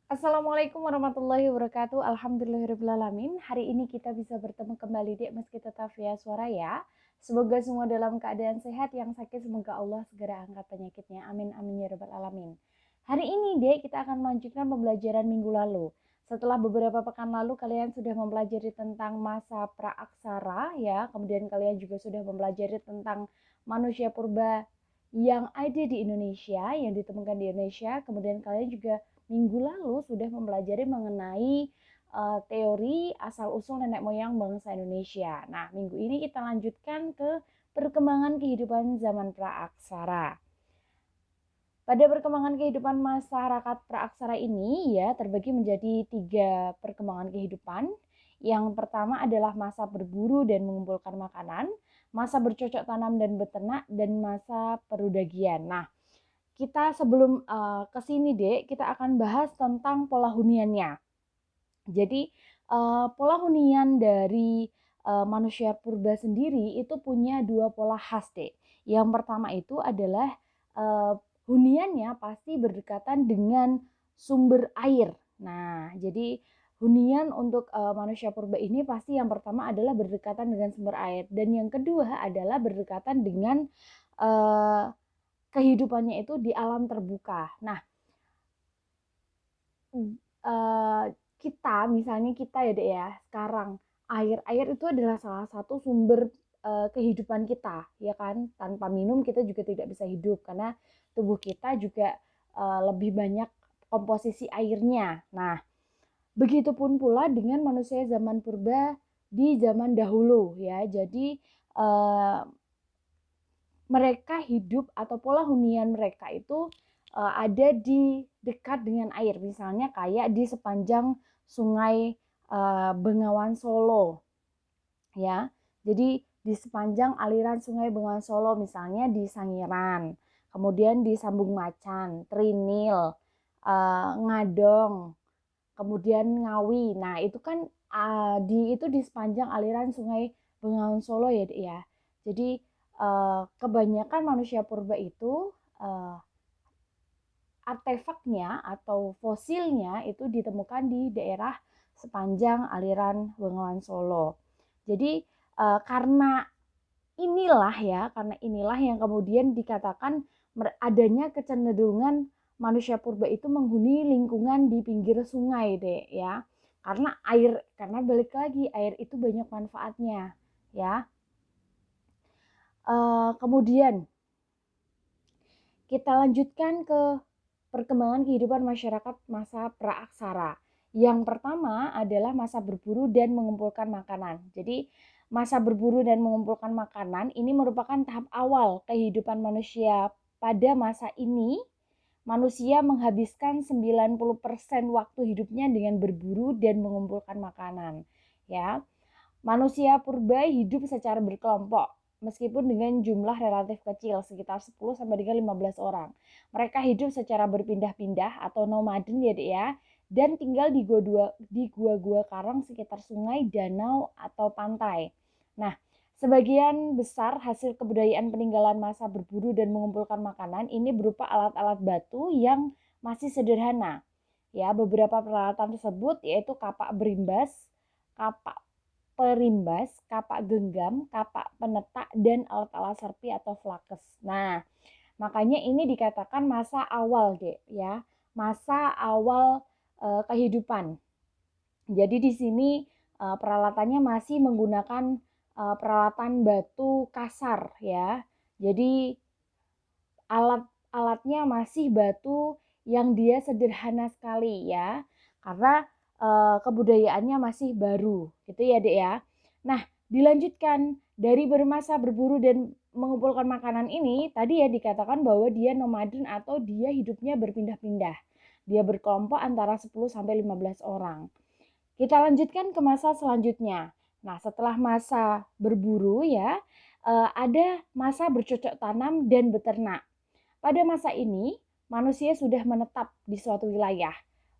Assalamualaikum warahmatullahi wabarakatuh. Alhamdulillahirrahmanirrahim. Hari ini kita bisa bertemu kembali Dek, meski tetap via suara ya. Semoga semua dalam keadaan sehat, yang sakit semoga Allah segera angkat penyakitnya. Amin amin ya rabbal alamin. Hari ini Dek, kita akan melanjutkan pembelajaran minggu lalu. Setelah beberapa pekan lalu kalian sudah mempelajari tentang masa praaksara ya, kemudian kalian juga sudah mempelajari tentang manusia purba yang ada di Indonesia, yang ditemukan di Indonesia. Kemudian kalian juga minggu lalu sudah mempelajari mengenai teori asal-usul nenek moyang bangsa Indonesia. Nah, minggu ini kita lanjutkan ke perkembangan kehidupan zaman praaksara. Pada perkembangan kehidupan masyarakat praaksara ini ya terbagi menjadi 3 perkembangan kehidupan. Yang pertama adalah masa berburu dan mengumpulkan makanan, masa bercocok tanam dan beternak, dan masa perudagian. Nah, kita sebelum ke sini Dek, kita akan bahas tentang pola huniannya. Jadi pola hunian dari manusia purba sendiri itu punya 2 pola khas Dek. Yang pertama itu adalah uh, huniannya pasti berdekatan dengan sumber air. Nah, jadi hunian untuk manusia purba ini pasti yang pertama adalah berdekatan dengan sumber air, dan yang kedua adalah berdekatan dengan uh, kehidupannya itu di alam terbuka. Nah, uh, kita ya Dek ya, sekarang air itu adalah salah satu sumber kehidupan kita, ya kan? Tanpa minum kita juga tidak bisa hidup karena tubuh kita juga lebih banyak komposisi airnya. Nah, begitupun pula dengan manusia zaman purba di zaman dahulu ya. Jadi uh, mereka hidup atau pola hunian mereka itu ada di dekat dengan air, misalnya kayak di sepanjang sungai Bengawan Solo ya. Jadi di sepanjang aliran sungai Bengawan Solo, misalnya di Sangiran, kemudian di Sambung Macan, Trinil, Ngadong, kemudian Ngawi. Nah, itu kan di sepanjang aliran sungai Bengawan Solo ya. Jadi kebanyakan manusia purba itu artefaknya atau fosilnya itu ditemukan di daerah sepanjang aliran Bengawan Solo. Jadi karena inilah yang kemudian dikatakan adanya kecenderungan manusia purba itu menghuni lingkungan di pinggir sungai deh ya. Karena balik lagi air itu banyak manfaatnya ya. Kemudian kita lanjutkan ke perkembangan kehidupan masyarakat masa praaksara. Yang pertama adalah masa berburu dan mengumpulkan makanan. Jadi masa berburu dan mengumpulkan makanan ini merupakan tahap awal kehidupan manusia. Pada masa ini, manusia menghabiskan 90% waktu hidupnya dengan berburu dan mengumpulkan makanan. Ya, manusia purba hidup secara berkelompok, meskipun dengan jumlah relatif kecil, sekitar 10 sampai dengan 15 orang. Mereka hidup secara berpindah-pindah atau nomaden ya Dek ya, dan tinggal di gua-gua karang sekitar sungai, danau, atau pantai. Nah, sebagian besar hasil kebudayaan peninggalan masa berburu dan mengumpulkan makanan ini berupa alat-alat batu yang masih sederhana. Ya, beberapa peralatan tersebut yaitu kapak berimbas, kapak perimbas, kapak genggam, kapak penetak, dan alat-alat serpi atau flakes. Nah, makanya ini dikatakan masa awal, Dek, ya. Masa awal kehidupan. Jadi di sini peralatannya masih menggunakan peralatan batu kasar, ya. Jadi alat-alatnya masih batu yang dia sederhana sekali ya, karena kebudayaannya masih baru gitu ya Dek ya. Nah, dilanjutkan dari bermasa berburu dan mengumpulkan makanan ini, tadi ya dikatakan bahwa dia nomaden atau dia hidupnya berpindah-pindah. Dia berkelompok antara 10 sampai 15 orang. Kita lanjutkan ke masa selanjutnya. Nah, setelah masa berburu ya, ada masa bercocok tanam dan beternak. Pada masa ini, manusia sudah menetap di suatu wilayah.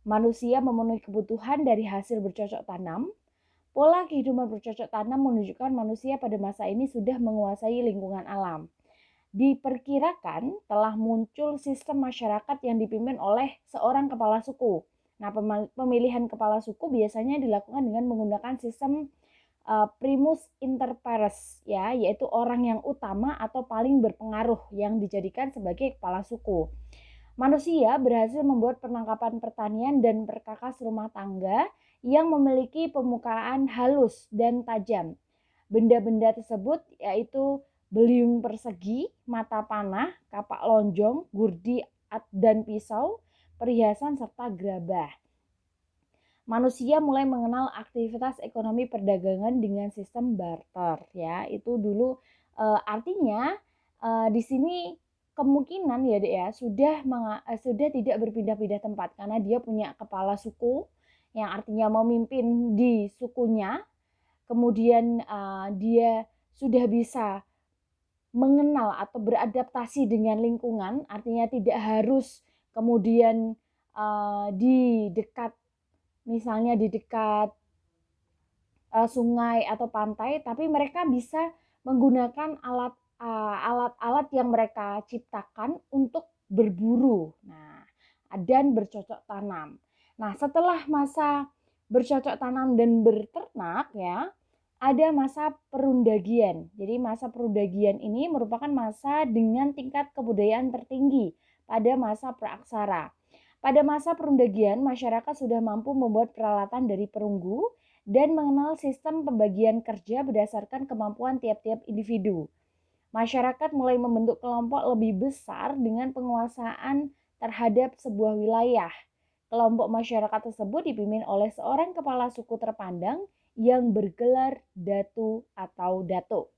Manusia memenuhi kebutuhan dari hasil bercocok tanam. Pola kehidupan bercocok tanam menunjukkan manusia pada masa ini sudah menguasai lingkungan alam. Diperkirakan telah muncul sistem masyarakat yang dipimpin oleh seorang kepala suku. Nah, pemilihan kepala suku biasanya dilakukan dengan menggunakan sistem primus inter pares, ya, yaitu orang yang utama atau paling berpengaruh yang dijadikan sebagai kepala suku. Manusia berhasil membuat perlengkapan pertanian dan perkakas rumah tangga yang memiliki permukaan halus dan tajam. Benda-benda tersebut yaitu beliung persegi, mata panah, kapak lonjong, gurdi dan pisau, perhiasan serta gerabah. Manusia mulai mengenal aktivitas ekonomi perdagangan dengan sistem barter, ya. Itu dulu artinya di sini kemungkinan ya Dek ya sudah tidak berpindah-pindah tempat karena dia punya kepala suku yang artinya memimpin di sukunya. Kemudian dia sudah bisa mengenal atau beradaptasi dengan lingkungan, artinya tidak harus kemudian di dekat, misalnya di dekat sungai atau pantai, tapi mereka bisa menggunakan alat-alat yang mereka ciptakan untuk berburu. Nah, dan bercocok tanam. Nah, setelah masa bercocok tanam dan berternak, ya, ada masa perundagian. Jadi masa perundagian ini merupakan masa dengan tingkat kebudayaan tertinggi pada masa praaksara. Pada masa perundagian, masyarakat sudah mampu membuat peralatan dari perunggu dan mengenal sistem pembagian kerja berdasarkan kemampuan tiap-tiap individu. Masyarakat mulai membentuk kelompok lebih besar dengan penguasaan terhadap sebuah wilayah. Kelompok masyarakat tersebut dipimpin oleh seorang kepala suku terpandang yang bergelar datu atau dato.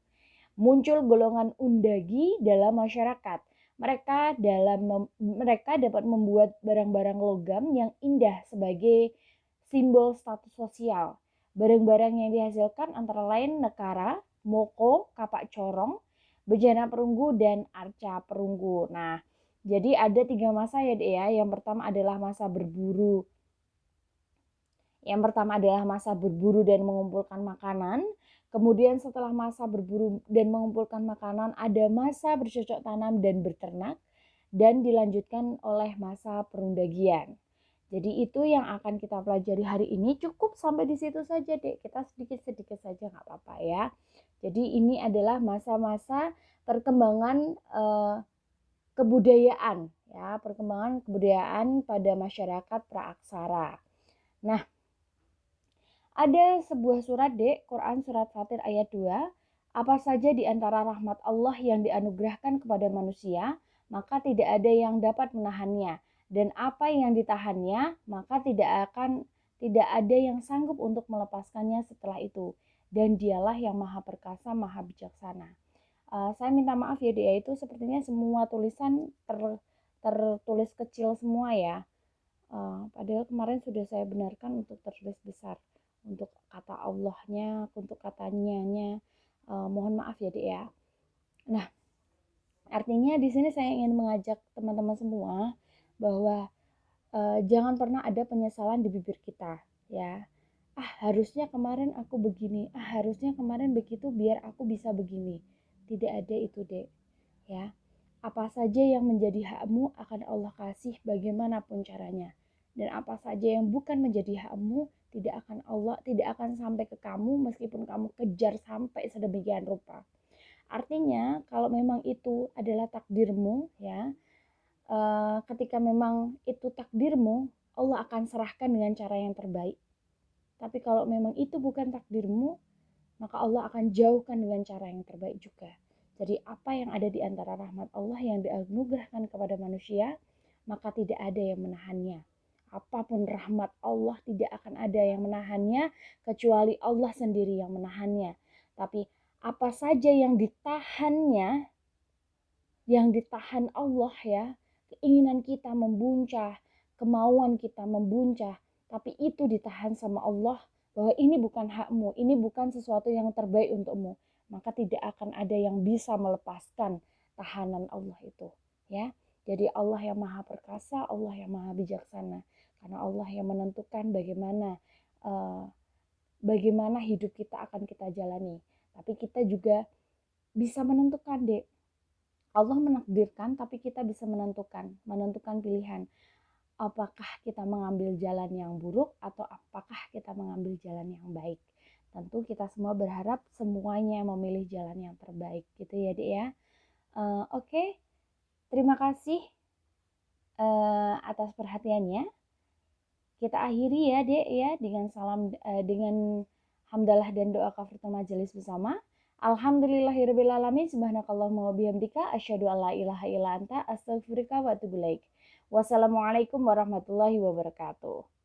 Muncul golongan undagi dalam masyarakat. Mereka dapat membuat barang-barang logam yang indah sebagai simbol status sosial. Barang-barang yang dihasilkan antara lain nekara, moko, kapak corong, bejana perunggu, dan arca perunggu. Nah, jadi ada 3 masa ya Dek ya. Yang pertama adalah masa berburu. Dan mengumpulkan makanan. Kemudian setelah masa berburu dan mengumpulkan makanan, ada masa bercocok tanam dan berternak, dan dilanjutkan oleh masa perundagian. Jadi itu yang akan kita pelajari hari ini. Cukup sampai di situ saja Dek. Kita sedikit-sedikit saja nggak apa-apa ya. Jadi ini adalah masa-masa perkembangan kebudayaan, ya, perkembangan kebudayaan pada masyarakat praaksara. Nah, ada sebuah surat Dek, Quran surat Fatir ayat 2. Apa saja di antara rahmat Allah yang dianugerahkan kepada manusia, maka tidak ada yang dapat menahannya. Dan apa yang ditahannya, maka tidak ada yang sanggup untuk melepaskannya setelah itu. Dan dialah yang maha perkasa, maha bijaksana. Saya minta maaf ya Dek, itu sepertinya semua tulisan tertulis kecil semua ya. Padahal kemarin sudah saya benarkan untuk tertulis besar. Untuk kata Allahnya, untuk katanya, mohon maaf ya Dek ya. Nah, artinya di sini saya ingin mengajak teman-teman semua bahwa jangan pernah ada penyesalan di bibir kita, ya. Harusnya kemarin aku begini, harusnya kemarin begitu biar aku bisa begini. Tidak ada itu Dek, ya. Apa saja yang menjadi hakmu akan Allah kasih bagaimanapun caranya. Dan apa saja yang bukan menjadi hakmu tidak akan sampai ke kamu meskipun kamu kejar sampai sedemikian rupa. Artinya kalau memang itu adalah takdirmu, ya, ketika memang itu takdirmu, Allah akan serahkan dengan cara yang terbaik. Tapi kalau memang itu bukan takdirmu, maka Allah akan jauhkan dengan cara yang terbaik juga. Jadi apa yang ada di antara rahmat Allah yang dianugerahkan kepada manusia, maka tidak ada yang menahannya. Apapun rahmat Allah tidak akan ada yang menahannya kecuali Allah sendiri yang menahannya. Tapi apa saja yang ditahannya, yang ditahan Allah, ya, keinginan kita membuncah, kemauan kita membuncah, tapi itu ditahan sama Allah, bahwa ini bukan hakmu, ini bukan sesuatu yang terbaik untukmu, maka tidak akan ada yang bisa melepaskan tahanan Allah itu, ya. Jadi Allah yang maha perkasa, Allah yang maha bijaksana, karena Allah yang menentukan bagaimana hidup kita akan kita jalani. Tapi kita juga bisa menentukan Dek. Allah menakdirkan, tapi kita bisa menentukan pilihan. apakah kita mengambil jalan yang buruk atau apakah kita mengambil jalan yang baik. Tentu kita semua berharap semuanya memilih jalan yang terbaik gitu ya Dek ya. Oke, terima kasih atas perhatiannya. Kita akhiri ya Dek ya dengan salam dengan hamdalah dan doa kafaratul majelis bersama. Alhamdulillahirrabbilalamin, subhanakallahumma wa bihamdika asyhadu an la ilaha illa anta astaghfiruka wa atubu ilaik. Wassalamualaikum warahmatullahi wabarakatuh.